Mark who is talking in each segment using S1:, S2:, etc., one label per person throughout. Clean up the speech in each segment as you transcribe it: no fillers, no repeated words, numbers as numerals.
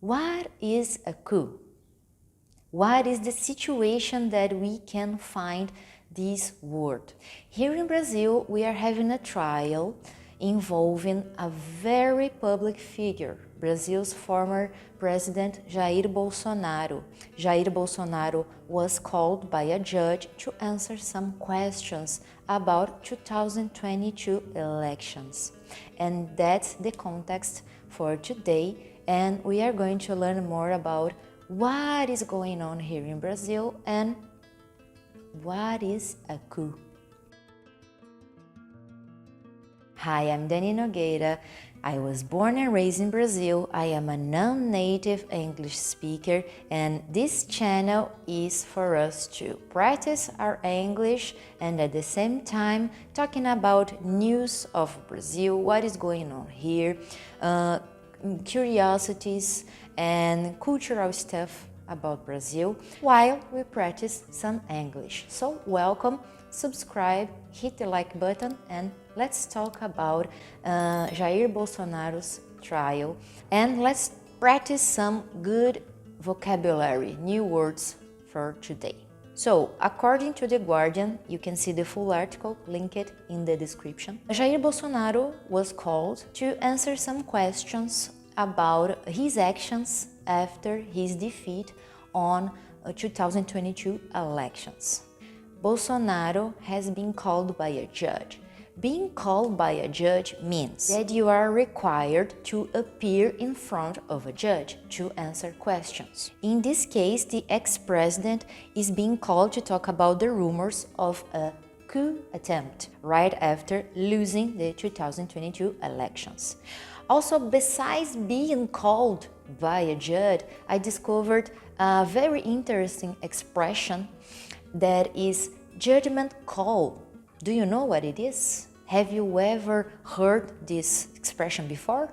S1: What is a coup? What is the situation that we can find this word? Here in Brazil, we are having a trial involving a very public figure, Brazil's former president Jair Bolsonaro. Jair Bolsonaro was called by a judge to answer some questions about 2022 elections. And that's the context for today, and we are going to learn more about what is going on here in Brazil and what is a coup. Hi, I'm Dani Nogueira. I was born and raised in Brazil. I am a non-native English speaker, and this channel is for us to practice our English and at the same time talking about news of Brazil, what is going on here, curiosities and cultural stuff about Brazil while we practice some English. So welcome, subscribe, hit the like button, and let's talk about Jair Bolsonaro's trial, and let's practice some good vocabulary, new words for today. So, according to The Guardian, you can see the full article linked in the description. Jair Bolsonaro was called to answer some questions about his actions after his defeat on 2022 elections. Bolsonaro has been called by a judge. Being called by a judge means that you are required to appear in front of a judge to answer questions. In this case, the ex-president is being called to talk about the rumors of a coup attempt right after losing the 2022 elections. Also, besides being called by a judge, I discovered a very interesting expression that is judgment call. Do you know what it is? Have you ever heard this expression before?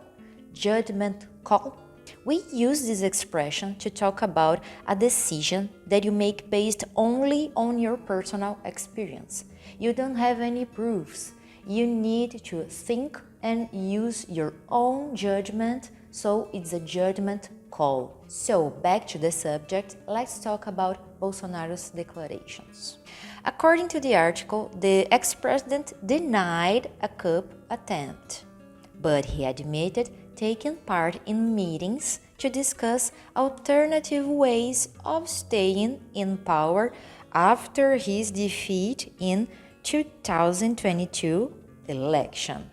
S1: Judgment call. We use this expression to talk about a decision that you make based only on your personal experience. You don't have any proofs. You need to think and use your own judgment, so it's a judgment call. So, back to the subject, let's talk about Bolsonaro's declarations. According to the article, the ex-president denied a coup attempt, but he admitted taking part in meetings to discuss alternative ways of staying in power after his defeat in 2022 election.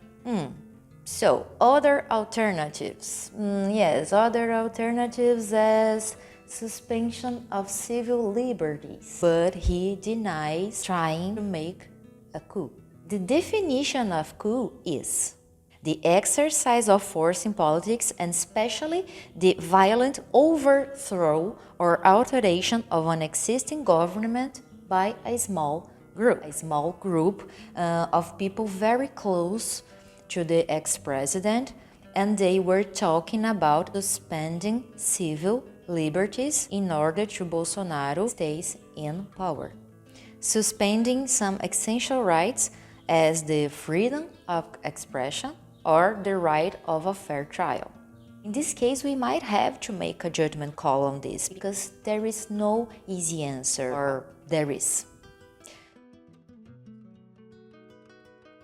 S1: So, other alternatives. Yes, other alternatives as suspension of civil liberties, but he denies trying to make a coup. The definition of coup is the exercise of force in politics, and especially the violent overthrow or alteration of an existing government by a small group of people very close to the ex-president, and they were talking about suspending civil liberties in order to Bolsonaro stays in power. Suspending some essential rights as the freedom of expression or the right of a fair trial. In this case, we might have to make a judgment call on this because there is no easy answer, or there is.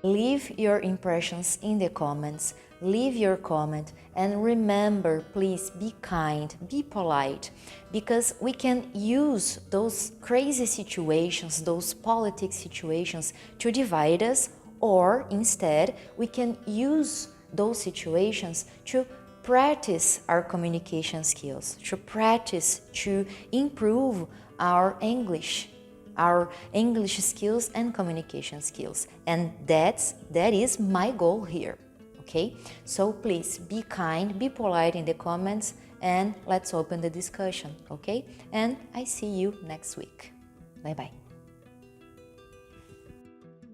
S1: Leave your impressions in the comments, leave your comment, and remember, please be kind, be polite, because we can use those crazy situations, those politics situations to divide us, or instead we can use those situations to practice our communication skills, to practice to improve our English skills and communication skills. And that is my goal here, okay? So please be kind, be polite in the comments, and let's open the discussion, okay? And I see you next week. Bye-bye.